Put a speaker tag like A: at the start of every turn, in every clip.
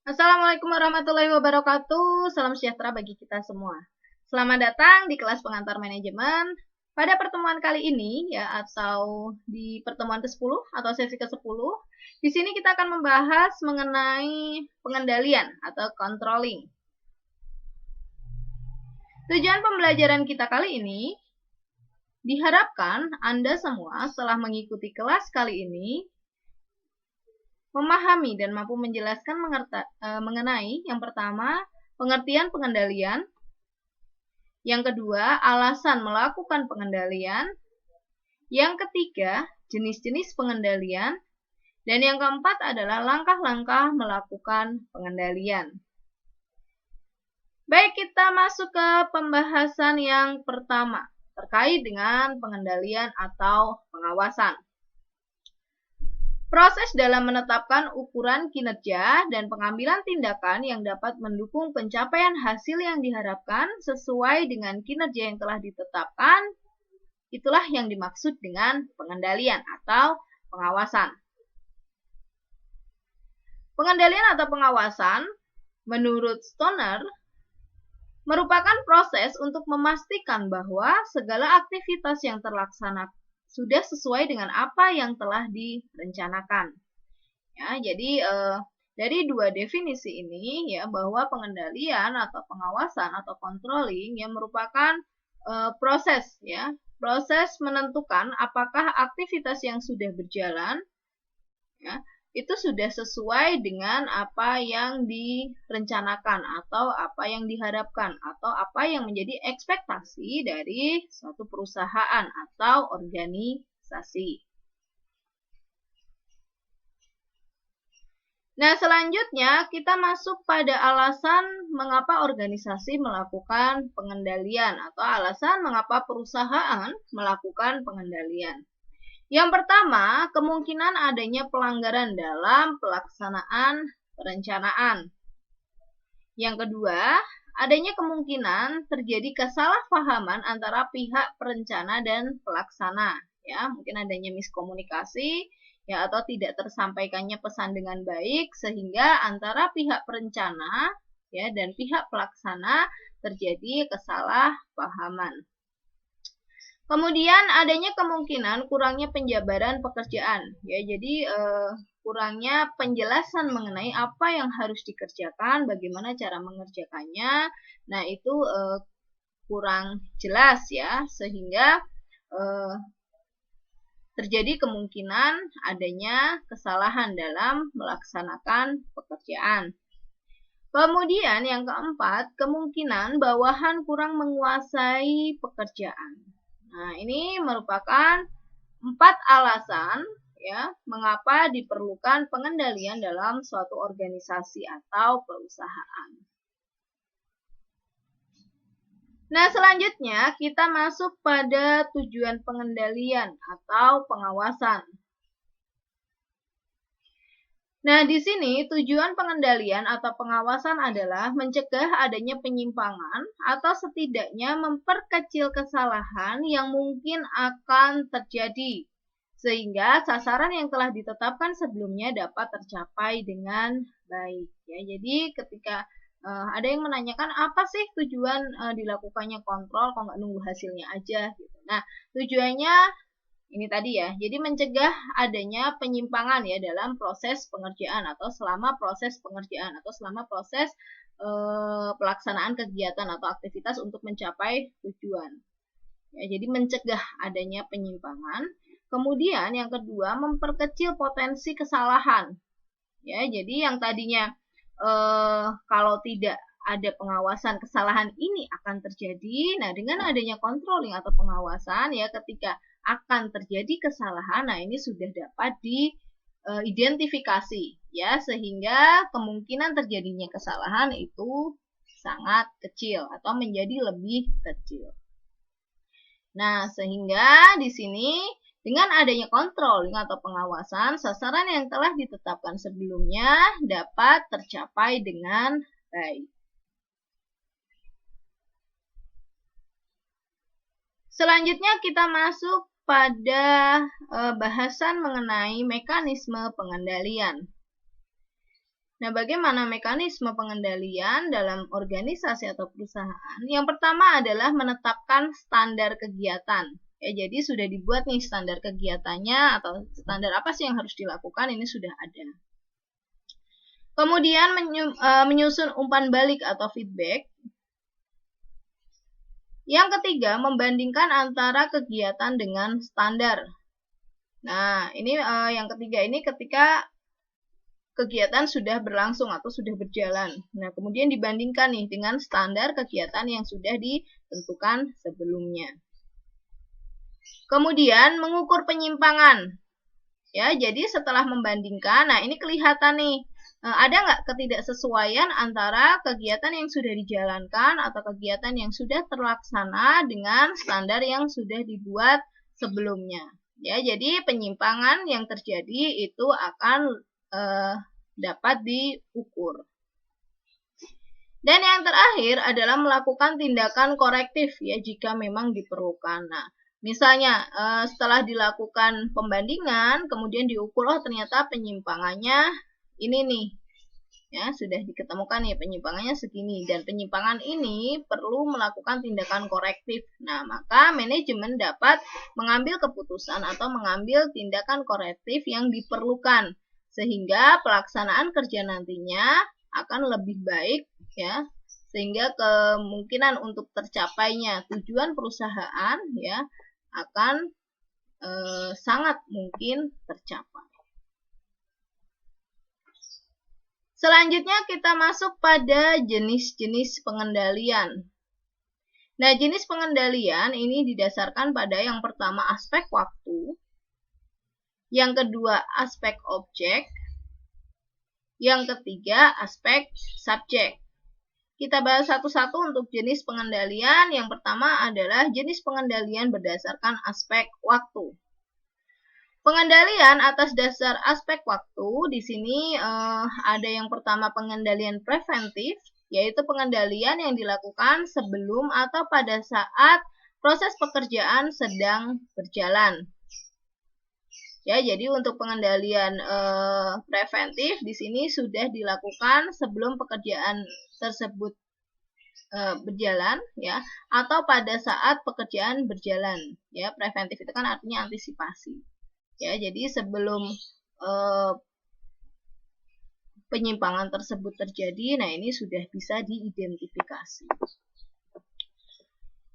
A: Assalamualaikum warahmatullahi wabarakatuh. Salam sejahtera bagi kita semua. Selamat datang di kelas pengantar manajemen. Pada pertemuan kali ini atau di pertemuan ke-10 atau sesi ke-10, di sini kita akan membahas mengenai pengendalian atau controlling. Tujuan pembelajaran kita kali ini diharapkan Anda semua setelah mengikuti kelas kali ini memahami dan mampu menjelaskan mengenai yang pertama, pengertian pengendalian, yang kedua, alasan melakukan pengendalian, yang ketiga, jenis-jenis pengendalian, dan yang keempat adalah langkah-langkah melakukan pengendalian. Baik, kita masuk ke pembahasan yang pertama, terkait dengan pengendalian atau pengawasan. Proses dalam menetapkan ukuran kinerja dan pengambilan tindakan yang dapat mendukung pencapaian hasil yang diharapkan sesuai dengan kinerja yang telah ditetapkan, itulah yang dimaksud dengan pengendalian atau pengawasan. Pengendalian atau pengawasan, menurut Stoner, merupakan proses untuk memastikan bahwa segala aktivitas yang terlaksana sudah sesuai dengan apa yang telah direncanakan. Ya, jadi dari dua definisi ini bahwa pengendalian atau pengawasan atau controlling merupakan proses proses menentukan apakah aktivitas yang sudah berjalan itu sudah sesuai dengan apa yang direncanakan atau apa yang diharapkan atau apa yang menjadi ekspektasi dari suatu perusahaan atau organisasi. Nah, selanjutnya kita masuk pada alasan mengapa organisasi melakukan pengendalian atau alasan mengapa perusahaan melakukan pengendalian. Yang pertama, kemungkinan adanya pelanggaran dalam pelaksanaan perencanaan. Yang kedua, adanya kemungkinan terjadi kesalahpahaman antara pihak perencana dan pelaksana. Mungkin adanya miskomunikasi atau tidak tersampaikannya pesan dengan baik sehingga antara pihak perencana dan pihak pelaksana terjadi kesalahpahaman. Kemudian adanya kemungkinan kurangnya penjabaran pekerjaan, jadi kurangnya penjelasan mengenai apa yang harus dikerjakan, bagaimana cara mengerjakannya. Nah, itu kurang jelas sehingga terjadi kemungkinan adanya kesalahan dalam melaksanakan pekerjaan. Kemudian yang keempat, kemungkinan bawahan kurang menguasai pekerjaan. Nah, ini merupakan 4 alasan mengapa diperlukan pengendalian dalam suatu organisasi atau perusahaan. Nah, selanjutnya kita masuk pada tujuan pengendalian atau pengawasan. Nah, di sini tujuan pengendalian atau pengawasan adalah mencegah adanya penyimpangan atau setidaknya memperkecil kesalahan yang mungkin akan terjadi sehingga sasaran yang telah ditetapkan sebelumnya dapat tercapai dengan baik. Jadi ketika ada yang menanyakan apa sih tujuan dilakukannya kontrol, kok nggak nunggu hasilnya aja gitu. Nah, tujuannya ini tadi jadi mencegah adanya penyimpangan dalam proses pengerjaan atau selama proses pengerjaan atau selama proses pelaksanaan kegiatan atau aktivitas untuk mencapai tujuan. Jadi mencegah adanya penyimpangan. Kemudian yang kedua, memperkecil potensi kesalahan. Jadi yang tadinya kalau tidak ada pengawasan, kesalahan ini akan terjadi. Nah, dengan adanya controlling atau pengawasan ketika akan terjadi kesalahan, nah ini sudah dapat diidentifikasi sehingga kemungkinan terjadinya kesalahan itu sangat kecil atau menjadi lebih kecil. Nah, sehingga di sini dengan adanya controlling atau pengawasan, sasaran yang telah ditetapkan sebelumnya dapat tercapai dengan baik. Selanjutnya kita masuk pada bahasan mengenai mekanisme pengendalian. Nah, bagaimana mekanisme pengendalian dalam organisasi atau perusahaan? Yang pertama adalah menetapkan standar kegiatan. Ya, jadi sudah dibuat nih standar kegiatannya atau standar apa sih yang harus dilakukan, ini sudah ada. Kemudian menyusun umpan balik atau feedback. Yang ketiga, membandingkan antara kegiatan dengan standar. Nah, ini yang ketiga ini ketika kegiatan sudah berlangsung atau sudah berjalan. Nah, kemudian dibandingkan nih dengan standar kegiatan yang sudah ditentukan sebelumnya. Kemudian mengukur penyimpangan. Ya, jadi setelah membandingkan, nah ini kelihatan nih, ada nggak ketidaksesuaian antara kegiatan yang sudah dijalankan atau kegiatan yang sudah terlaksana dengan standar yang sudah dibuat sebelumnya. Ya, jadi penyimpangan yang terjadi itu akan dapat diukur. Dan yang terakhir adalah melakukan tindakan korektif ya jika memang diperlukan. Nah, misalnya setelah dilakukan pembandingan, kemudian diukur, oh ternyata penyimpangannya ini nih, ya sudah diketemukan nih penyimpangannya segini dan penyimpangan ini perlu melakukan tindakan korektif. Nah, maka manajemen dapat mengambil keputusan atau mengambil tindakan korektif yang diperlukan sehingga pelaksanaan kerja nantinya akan lebih baik ya, sehingga kemungkinan untuk tercapainya tujuan perusahaan ya akan sangat mungkin tercapai. Selanjutnya kita masuk pada jenis-jenis pengendalian. Nah, jenis pengendalian ini didasarkan pada yang pertama aspek waktu, yang kedua aspek objek, yang ketiga aspek subjek. Kita bahas satu-satu untuk jenis pengendalian. Yang pertama adalah jenis pengendalian berdasarkan aspek waktu. Pengendalian atas dasar aspek waktu, di sini ada yang pertama pengendalian preventif, yaitu pengendalian yang dilakukan sebelum atau pada saat proses pekerjaan sedang berjalan. Ya, jadi untuk pengendalian preventif di sini sudah dilakukan sebelum pekerjaan tersebut berjalan ya, atau pada saat pekerjaan berjalan. Ya, preventif itu kan artinya antisipasi. Ya, jadi sebelum penyimpangan tersebut terjadi, nah ini sudah bisa diidentifikasi.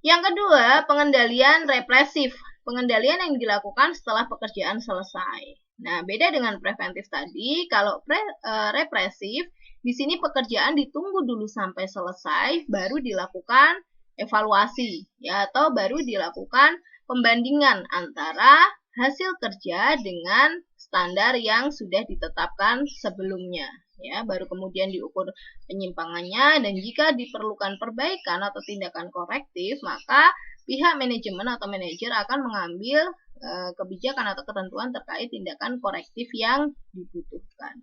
A: Yang kedua, pengendalian represif. Pengendalian yang dilakukan setelah pekerjaan selesai. Nah, beda dengan preventif tadi, kalau represif, di sini pekerjaan ditunggu dulu sampai selesai, baru dilakukan evaluasi, ya, atau baru dilakukan pembandingan antara hasil kerja dengan standar yang sudah ditetapkan sebelumnya. Ya, baru kemudian diukur penyimpangannya, dan jika diperlukan perbaikan atau tindakan korektif, maka pihak manajemen atau manajer akan mengambil kebijakan atau ketentuan terkait tindakan korektif yang dibutuhkan.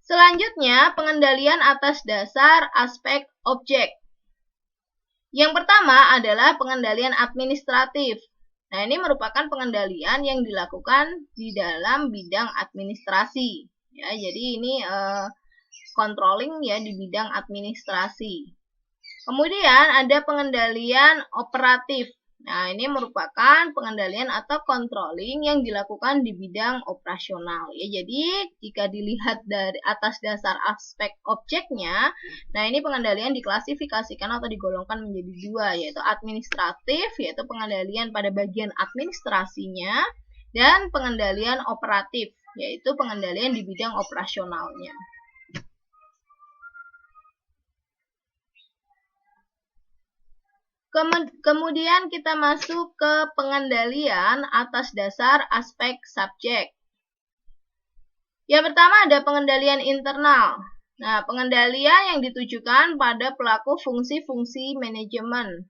A: Selanjutnya, pengendalian atas dasar aspek objek. Yang pertama adalah pengendalian administratif. Nah, ini merupakan pengendalian yang dilakukan di dalam bidang administrasi. Ya, jadi ini controlling ya di bidang administrasi. Kemudian ada pengendalian operatif. Nah, ini merupakan pengendalian atau controlling yang dilakukan di bidang operasional. Ya, jadi jika dilihat dari atas dasar aspek objeknya, nah ini pengendalian diklasifikasikan atau digolongkan menjadi dua, yaitu administratif, yaitu pengendalian pada bagian administrasinya, dan pengendalian operatif, yaitu pengendalian di bidang operasionalnya. Kemudian kita masuk ke pengendalian atas dasar aspek subjek. Yang pertama ada pengendalian internal. Nah, pengendalian yang ditujukan pada pelaku fungsi-fungsi manajemen.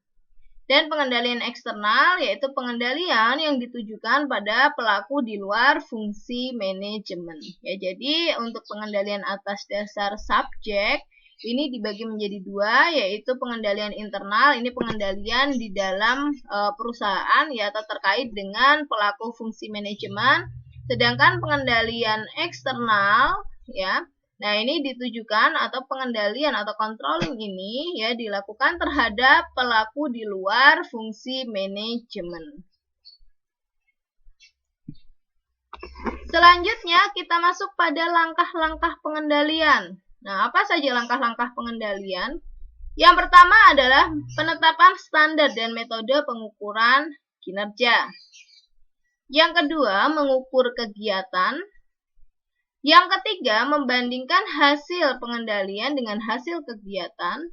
A: Dan pengendalian eksternal yaitu pengendalian yang ditujukan pada pelaku di luar fungsi manajemen. Ya, jadi untuk pengendalian atas dasar subjek ini dibagi menjadi dua, yaitu pengendalian internal, ini pengendalian di dalam perusahaan ya, atau terkait dengan pelaku fungsi manajemen. Sedangkan pengendalian eksternal ya, nah ini ditujukan atau pengendalian atau controlling ini ya dilakukan terhadap pelaku di luar fungsi manajemen. Selanjutnya kita masuk pada langkah-langkah pengendalian. Nah, apa saja langkah-langkah pengendalian? Yang pertama adalah penetapan standar dan metode pengukuran kinerja. Yang kedua, mengukur kegiatan. Yang ketiga, membandingkan hasil pengendalian dengan hasil kegiatan.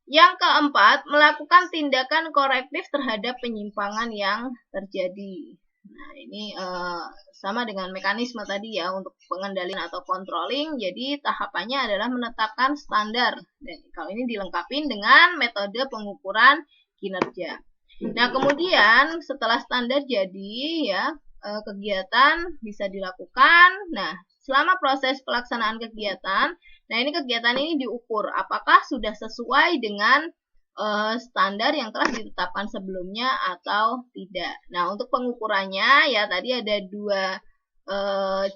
A: Yang keempat, melakukan tindakan korektif terhadap penyimpangan yang terjadi. Nah, ini sama dengan mekanisme tadi ya untuk pengendalian atau controlling. Jadi tahapannya adalah menetapkan standar. Dan kalau ini dilengkapi dengan metode pengukuran kinerja. Nah, kemudian setelah standar jadi ya kegiatan bisa dilakukan. Nah, selama proses pelaksanaan kegiatan, nah ini kegiatan ini diukur apakah sudah sesuai dengan standar yang telah ditetapkan sebelumnya atau tidak. Nah, untuk pengukurannya ya tadi ada dua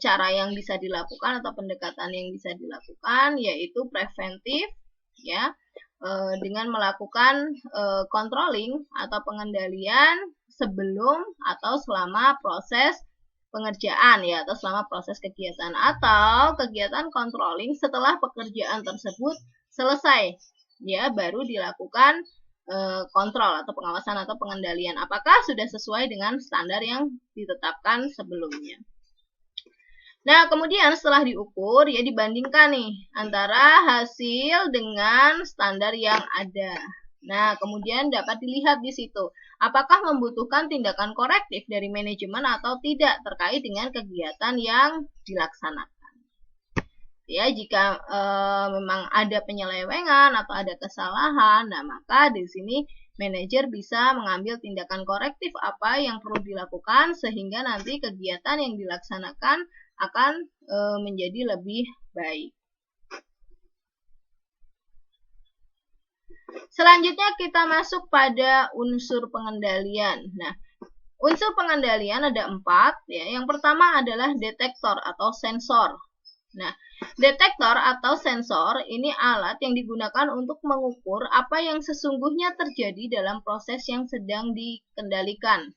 A: cara yang bisa dilakukan atau pendekatan yang bisa dilakukan, yaitu preventif ya dengan melakukan controlling atau pengendalian sebelum atau selama proses pengerjaan ya atau selama proses kegiatan, atau kegiatan controlling setelah pekerjaan tersebut selesai ya baru dilakukan kontrol atau pengawasan atau pengendalian apakah sudah sesuai dengan standar yang ditetapkan sebelumnya. Nah, kemudian setelah diukur ya dibandingkan nih antara hasil dengan standar yang ada. Nah, kemudian dapat dilihat di situ apakah membutuhkan tindakan korektif dari manajemen atau tidak terkait dengan kegiatan yang dilaksanakan. Ya, jika memang ada penyelewengan atau ada kesalahan, nah maka di sini manajer bisa mengambil tindakan korektif apa yang perlu dilakukan sehingga nanti kegiatan yang dilaksanakan akan menjadi lebih baik. Selanjutnya kita masuk pada unsur pengendalian. Nah, unsur pengendalian ada 4 ya. Yang pertama adalah detektor atau sensor. Nah, detektor atau sensor ini alat yang digunakan untuk mengukur apa yang sesungguhnya terjadi dalam proses yang sedang dikendalikan.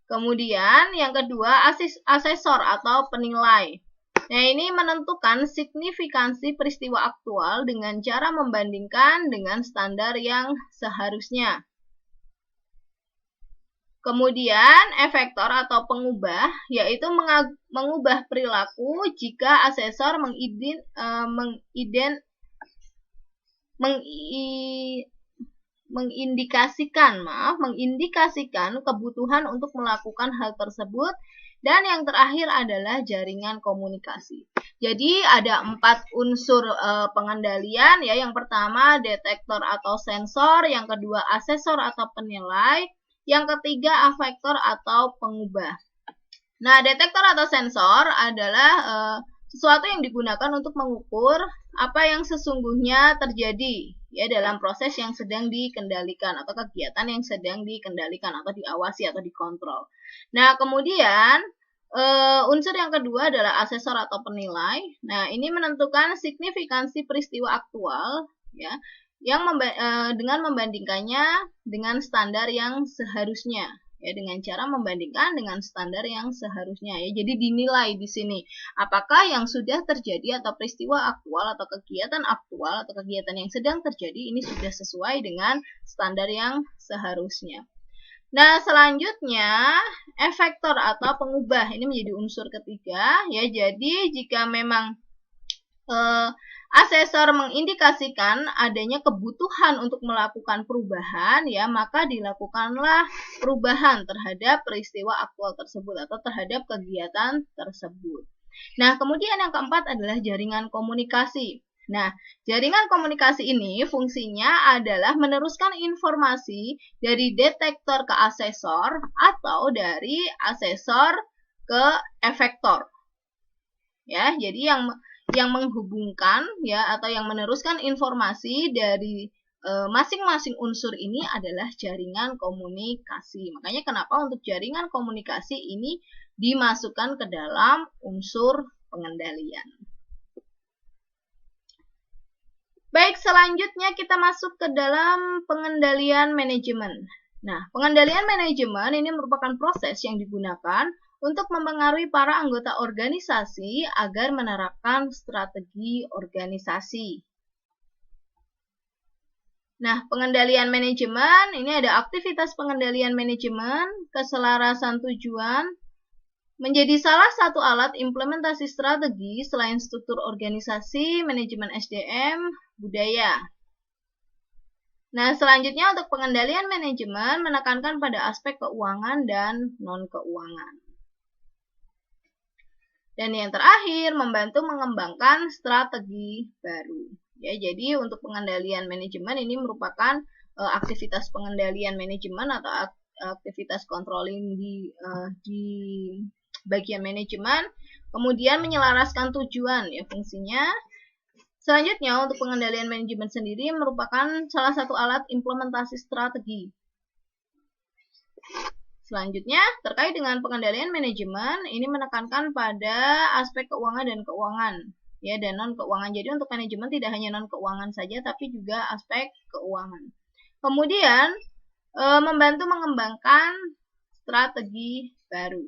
A: Kemudian yang kedua asesor atau penilai. Nah, ini menentukan signifikansi peristiwa aktual dengan cara membandingkan dengan standar yang seharusnya. Kemudian efektor atau pengubah, yaitu mengubah perilaku jika asesor mengindikasikan kebutuhan untuk melakukan hal tersebut. Dan yang terakhir adalah jaringan komunikasi. Jadi ada 4 unsur pengendalian ya. Yang pertama detektor atau sensor, yang kedua asesor atau penilai, yang ketiga efektor atau pengubah. Nah, detektor atau sensor adalah sesuatu yang digunakan untuk mengukur apa yang sesungguhnya terjadi ya dalam proses yang sedang dikendalikan atau kegiatan yang sedang dikendalikan atau diawasi atau dikontrol. Nah, kemudian unsur yang kedua adalah asesor atau penilai. Nah, ini menentukan signifikansi peristiwa aktual ya yang dengan membandingkannya dengan standar yang seharusnya ya, dengan cara membandingkan dengan standar yang seharusnya ya. Jadi dinilai di sini apakah yang sudah terjadi atau peristiwa aktual atau kegiatan aktual atau kegiatan yang sedang terjadi ini sudah sesuai dengan standar yang seharusnya. Nah, selanjutnya efektor atau pengubah ini menjadi unsur ketiga ya. Jadi jika memang asesor mengindikasikan adanya kebutuhan untuk melakukan perubahan ya, maka dilakukanlah perubahan terhadap peristiwa aktual tersebut atau terhadap kegiatan tersebut. Nah, kemudian yang keempat adalah jaringan komunikasi. Nah, jaringan komunikasi ini fungsinya adalah meneruskan informasi dari detektor ke asesor atau dari asesor ke efektor. Ya, jadi yang menghubungkan ya atau yang meneruskan informasi dari masing-masing unsur ini adalah jaringan komunikasi. Makanya kenapa untuk jaringan komunikasi ini dimasukkan ke dalam unsur pengendalian. Baik, selanjutnya kita masuk ke dalam pengendalian manajemen. Nah, pengendalian manajemen ini merupakan proses yang digunakan untuk mempengaruhi para anggota organisasi agar menerapkan strategi organisasi. Nah, pengendalian manajemen, ini ada aktivitas pengendalian manajemen, keselarasan tujuan, menjadi salah satu alat implementasi strategi selain struktur organisasi, manajemen SDM, budaya. Nah, selanjutnya untuk pengendalian manajemen menekankan pada aspek keuangan dan non-keuangan. Dan yang terakhir, membantu mengembangkan strategi baru. Ya, jadi untuk pengendalian manajemen ini merupakan aktivitas pengendalian manajemen atau aktivitas controlling di bagian manajemen, kemudian menyelaraskan tujuan ya fungsinya. Selanjutnya untuk pengendalian manajemen sendiri merupakan salah satu alat implementasi strategi. Selanjutnya, terkait dengan pengendalian manajemen, ini menekankan pada aspek keuangan dan keuangan, ya, dan non-keuangan. Jadi untuk manajemen tidak hanya non-keuangan saja, tapi juga aspek keuangan. Kemudian, membantu mengembangkan strategi baru.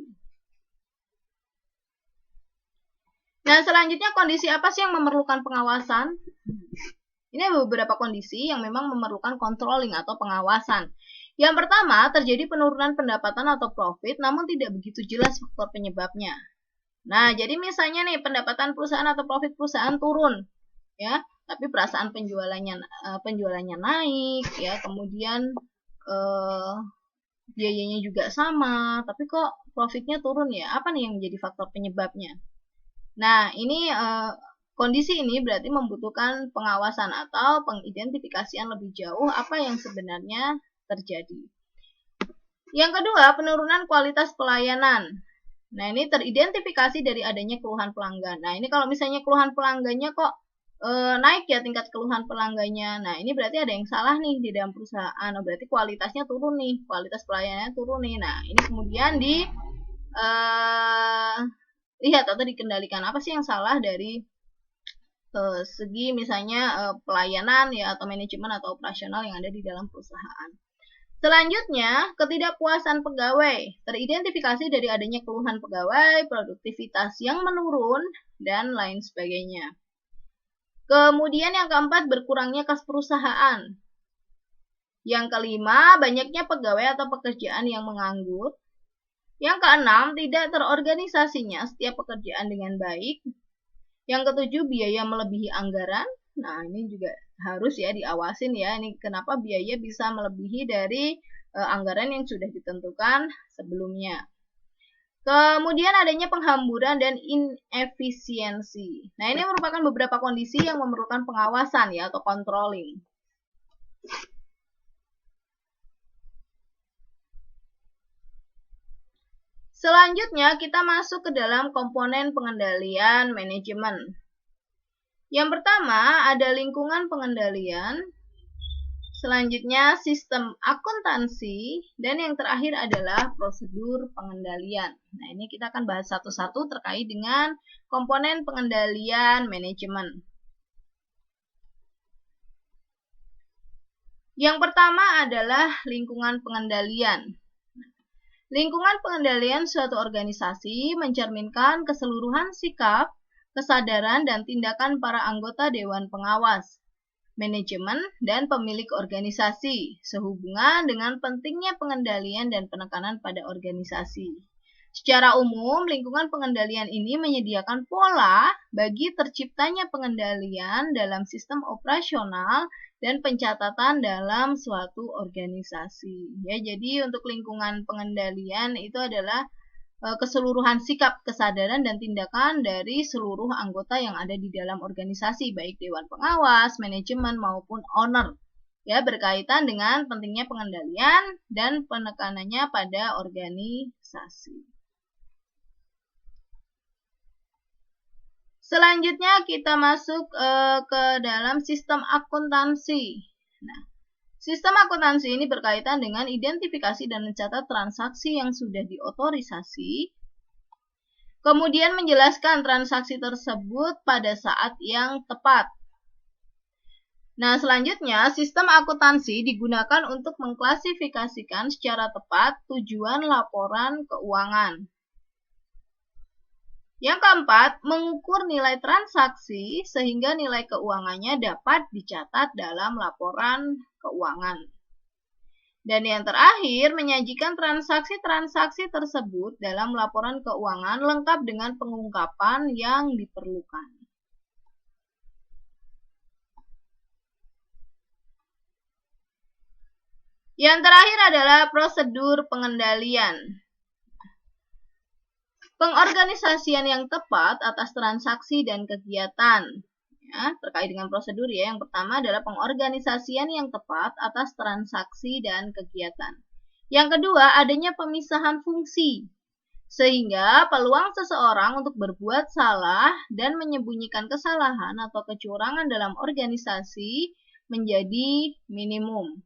A: Nah, selanjutnya kondisi apa sih yang memerlukan pengawasan? Ini ada beberapa kondisi yang memang memerlukan controlling atau pengawasan. Yang pertama, terjadi penurunan pendapatan atau profit, namun tidak begitu jelas faktor penyebabnya. Nah, jadi misalnya nih, pendapatan perusahaan atau profit perusahaan turun, ya, tapi perasaan penjualannya naik, ya, kemudian biayanya juga sama, tapi kok profitnya turun ya? Apa nih yang menjadi faktor penyebabnya? Nah, ini kondisi ini berarti membutuhkan pengawasan atau pengidentifikasian lebih jauh apa yang sebenarnya terjadi. Yang kedua, penurunan kualitas pelayanan. Nah, ini teridentifikasi dari adanya keluhan pelanggan. Nah, ini kalau misalnya keluhan pelanggannya kok naik ya tingkat keluhan pelanggannya. Nah, ini berarti ada yang salah nih di dalam perusahaan. Nah, berarti kualitasnya turun nih, kualitas pelayanannya turun nih. Nah, ini kemudian lihat atau dikendalikan apa sih yang salah dari segi misalnya pelayanan ya atau manajemen atau operasional yang ada di dalam perusahaan. Selanjutnya, ketidakpuasan pegawai teridentifikasi dari adanya keluhan pegawai, produktivitas yang menurun, dan lain sebagainya. Kemudian yang keempat, berkurangnya kas perusahaan. Yang kelima, banyaknya pegawai atau pekerjaan yang menganggur. Yang keenam, tidak terorganisasinya setiap pekerjaan dengan baik. Yang ketujuh, biaya melebihi anggaran. Nah, ini juga harus ya diawasin ya. Ini kenapa biaya bisa melebihi dari anggaran yang sudah ditentukan sebelumnya. Kemudian adanya penghamburan dan inefisiensi. Nah, ini merupakan beberapa kondisi yang memerlukan pengawasan ya atau controlling. Selanjutnya, kita masuk ke dalam komponen pengendalian manajemen. Yang pertama, ada lingkungan pengendalian. Selanjutnya, sistem akuntansi. Dan yang terakhir adalah prosedur pengendalian. Nah, ini kita akan bahas satu-satu terkait dengan komponen pengendalian manajemen. Yang pertama adalah lingkungan pengendalian. Lingkungan pengendalian suatu organisasi mencerminkan keseluruhan sikap, kesadaran, dan tindakan para anggota Dewan Pengawas, manajemen, dan pemilik organisasi, sehubungan dengan pentingnya pengendalian dan penekanan pada organisasi. Secara umum, lingkungan pengendalian ini menyediakan pola bagi terciptanya pengendalian dalam sistem operasional dan pencatatan dalam suatu organisasi. Ya, jadi untuk lingkungan pengendalian itu adalah keseluruhan sikap, kesadaran, dan tindakan dari seluruh anggota yang ada di dalam organisasi, baik Dewan Pengawas, manajemen, maupun owner, ya, berkaitan dengan pentingnya pengendalian dan penekanannya pada organisasi. Selanjutnya kita masuk ke dalam sistem akuntansi. Nah, sistem akuntansi ini berkaitan dengan identifikasi dan mencatat transaksi yang sudah diotorisasi, kemudian menjelaskan transaksi tersebut pada saat yang tepat. Nah, selanjutnya, sistem akuntansi digunakan untuk mengklasifikasikan secara tepat tujuan laporan keuangan. Yang keempat, mengukur nilai transaksi sehingga nilai keuangannya dapat dicatat dalam laporan keuangan. Dan yang terakhir, menyajikan transaksi-transaksi tersebut dalam laporan keuangan lengkap dengan pengungkapan yang diperlukan. Yang terakhir adalah prosedur pengendalian. Pengorganisasian yang tepat atas transaksi dan kegiatan. Ya, terkait dengan prosedur ya, yang pertama adalah pengorganisasian yang tepat atas transaksi dan kegiatan. Yang kedua, adanya pemisahan fungsi. Sehingga peluang seseorang untuk berbuat salah dan menyembunyikan kesalahan atau kecurangan dalam organisasi menjadi minimum.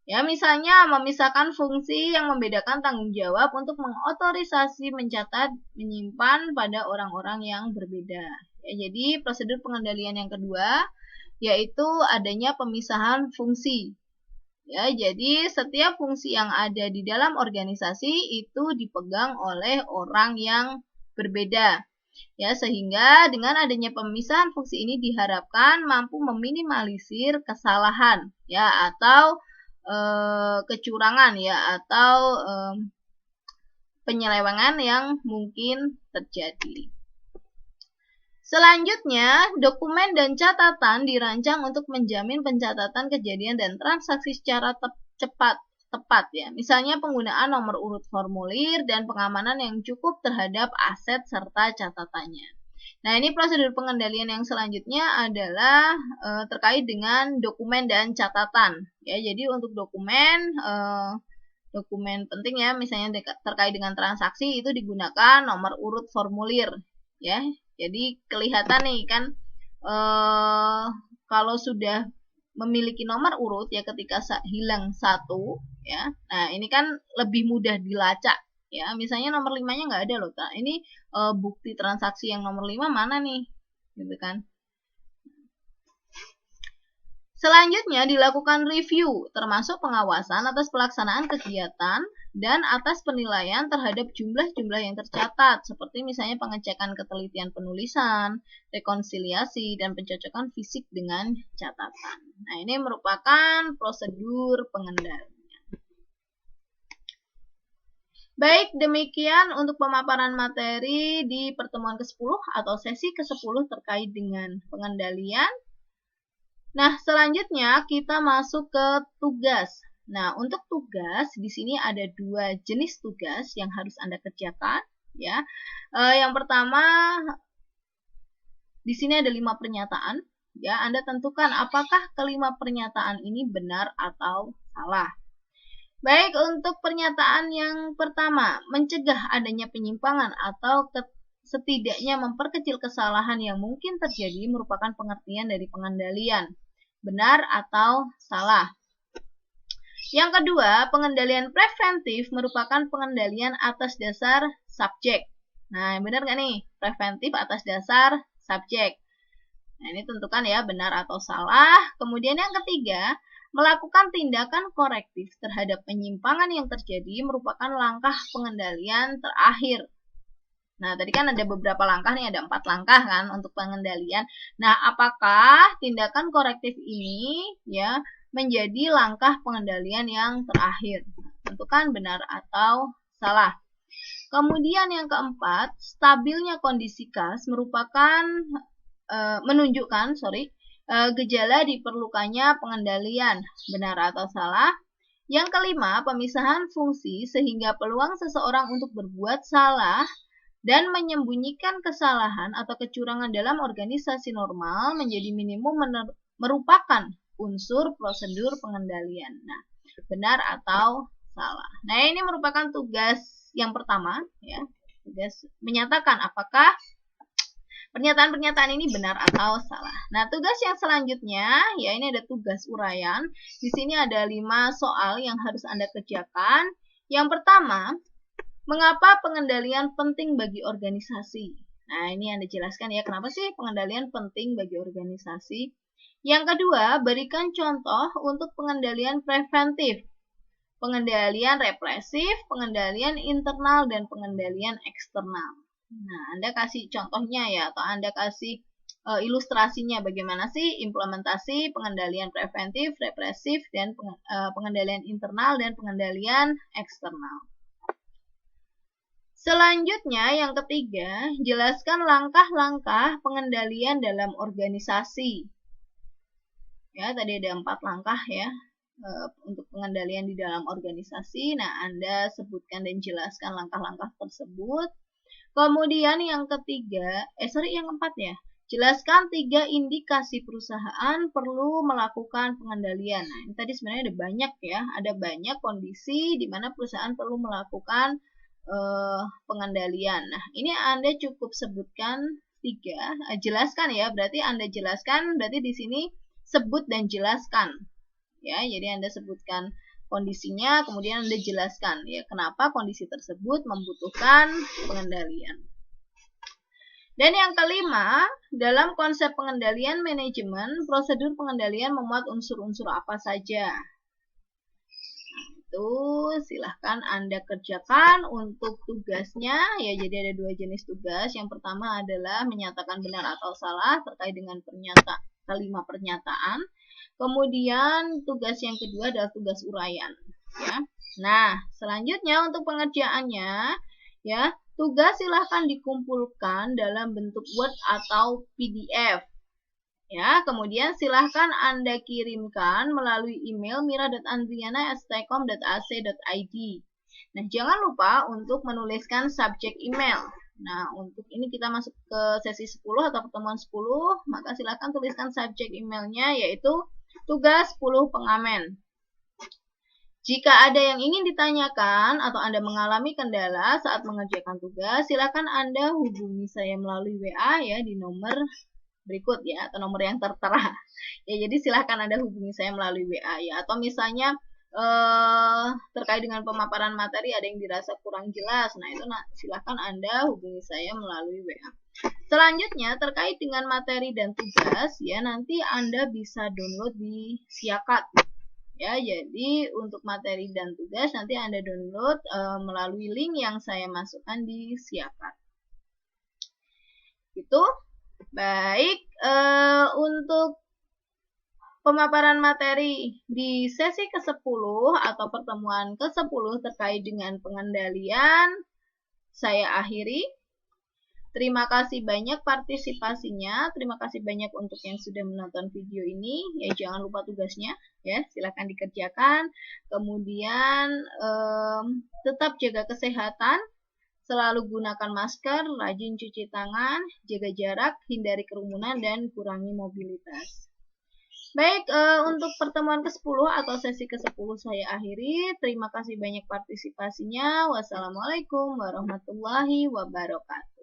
A: Ya, misalnya memisahkan fungsi yang membedakan tanggung jawab untuk mengotorisasi, mencatat, menyimpan pada orang-orang yang berbeda. Ya, jadi prosedur pengendalian yang kedua yaitu adanya pemisahan fungsi. Ya, jadi setiap fungsi yang ada di dalam organisasi itu dipegang oleh orang yang berbeda. Ya, sehingga dengan adanya pemisahan fungsi ini diharapkan mampu meminimalisir kesalahan ya atau kecurangan ya atau penyelewengan yang mungkin terjadi. Selanjutnya, dokumen dan catatan dirancang untuk menjamin pencatatan kejadian dan transaksi secara tepat ya. Misalnya penggunaan nomor urut formulir dan pengamanan yang cukup terhadap aset serta catatannya. Nah, ini prosedur pengendalian yang selanjutnya adalah terkait dengan dokumen dan catatan. Ya, jadi untuk dokumen penting ya, misalnya terkait dengan transaksi itu digunakan nomor urut formulir. Ya, jadi kelihatan nih kan kalau sudah memiliki nomor urut ya ketika hilang satu ya. Nah, ini kan lebih mudah dilacak. Ya, misalnya nomor 5-nya nggak ada loh. Nah, ini bukti transaksi yang nomor 5 mana nih? Gitu kan. Selanjutnya dilakukan review, termasuk pengawasan atas pelaksanaan kegiatan dan atas penilaian terhadap jumlah-jumlah yang tercatat, seperti misalnya pengecekan ketelitian penulisan, rekonsiliasi, dan pencocokan fisik dengan catatan. Nah, ini merupakan prosedur pengendalian. Baik, demikian untuk pemaparan materi di pertemuan ke-10 atau sesi ke-10 terkait dengan pengendalian. Nah, selanjutnya kita masuk ke tugas. Nah, untuk tugas di sini ada dua jenis tugas yang harus Anda kerjakan, ya. Yang pertama di sini ada 5 pernyataan, ya. Anda tentukan apakah kelima pernyataan ini benar atau salah. Baik, untuk pernyataan yang pertama, mencegah adanya penyimpangan atau setidaknya memperkecil kesalahan yang mungkin terjadi merupakan pengertian dari pengendalian. Benar atau salah? Yang kedua, pengendalian preventif merupakan pengendalian atas dasar subjek. Nah, benar nggak nih? Preventif atas dasar subjek. Nah, ini tentukan ya benar atau salah. Kemudian yang ketiga, melakukan tindakan korektif terhadap penyimpangan yang terjadi merupakan langkah pengendalian terakhir. Nah, tadi kan ada beberapa langkah nih, ada 4 langkah kan untuk pengendalian. Nah, apakah tindakan korektif ini ya menjadi langkah pengendalian yang terakhir? Tentukan benar atau salah. Kemudian yang keempat, stabilnya kondisi kas merupakan menunjukkan gejala diperlukannya pengendalian, benar atau salah. Yang kelima, pemisahan fungsi sehingga peluang seseorang untuk berbuat salah dan menyembunyikan kesalahan atau kecurangan dalam organisasi normal menjadi minimum merupakan unsur prosedur pengendalian. Nah, benar atau salah. Nah, ini merupakan tugas yang pertama ya. Tugas menyatakan apakah pernyataan-pernyataan ini benar atau salah. Nah, tugas yang selanjutnya, ya ini ada tugas uraian. Di sini ada 5 soal yang harus Anda kerjakan. Yang pertama, mengapa pengendalian penting bagi organisasi? Nah, ini Anda jelaskan ya, kenapa sih pengendalian penting bagi organisasi. Yang kedua, berikan contoh untuk pengendalian preventif, pengendalian represif, pengendalian internal, dan pengendalian eksternal. Nah, Anda kasih contohnya ya, atau Anda kasih ilustrasinya bagaimana sih implementasi pengendalian preventif, represif, dan pengendalian internal dan pengendalian eksternal. Selanjutnya, yang ketiga, jelaskan langkah-langkah pengendalian dalam organisasi. Ya, tadi ada 4 langkah ya untuk pengendalian di dalam organisasi. Nah, Anda sebutkan dan jelaskan langkah-langkah tersebut. Kemudian yang ketiga, yang keempat ya, jelaskan 3 indikasi perusahaan perlu melakukan pengendalian. Nah, ini tadi sebenarnya ada banyak ya, ada banyak kondisi di mana perusahaan perlu melakukan pengendalian. Nah, ini Anda cukup sebutkan 3, jelaskan ya, berarti Anda jelaskan, berarti di sini sebut dan jelaskan. Ya, jadi Anda sebutkan kondisinya, kemudian Anda jelaskan ya kenapa kondisi tersebut membutuhkan pengendalian. Dan yang kelima, dalam konsep pengendalian manajemen, prosedur pengendalian memuat unsur-unsur apa saja? Itu silahkan Anda kerjakan untuk tugasnya ya. Jadi ada 2 jenis tugas. Yang pertama adalah menyatakan benar atau salah terkait dengan kelima pernyataan. Kemudian tugas yang kedua adalah tugas uraian ya. Nah, selanjutnya untuk pengerjaannya ya, tugas silahkan dikumpulkan dalam bentuk Word atau PDF. Ya, kemudian silahkan Anda kirimkan melalui email mira.andriana@stecom.ac.id. Nah, jangan lupa untuk menuliskan subjek email. Nah, untuk ini kita masuk ke sesi 10 atau pertemuan 10, maka silahkan tuliskan subjek emailnya yaitu tugas 10 pengamen. Jika ada yang ingin ditanyakan atau Anda mengalami kendala saat mengerjakan tugas, silahkan Anda hubungi saya melalui WA ya di nomor berikut ya, atau nomor yang tertera ya. Jadi silahkan Anda hubungi saya melalui WA ya, atau misalnya terkait dengan pemaparan materi ada yang dirasa kurang jelas, nah itu silahkan Anda hubungi saya melalui WA. Selanjutnya terkait dengan materi dan tugas ya, nanti Anda bisa download di Siakat ya. Jadi untuk materi dan tugas nanti Anda download melalui link yang saya masukkan di Siakat. Itu baik, untuk pemaparan materi di sesi ke-10 atau pertemuan ke-10 terkait dengan pengendalian saya akhiri. Terima kasih banyak partisipasinya, terima kasih banyak untuk yang sudah menonton video ini. Ya, jangan lupa tugasnya ya, silakan dikerjakan. Kemudian tetap jaga kesehatan. Selalu gunakan masker, rajin cuci tangan, jaga jarak, hindari kerumunan, dan kurangi mobilitas. Baik, untuk pertemuan ke-10 atau sesi ke-10 saya akhiri. Terima kasih banyak partisipasinya. Wassalamualaikum warahmatullahi wabarakatuh.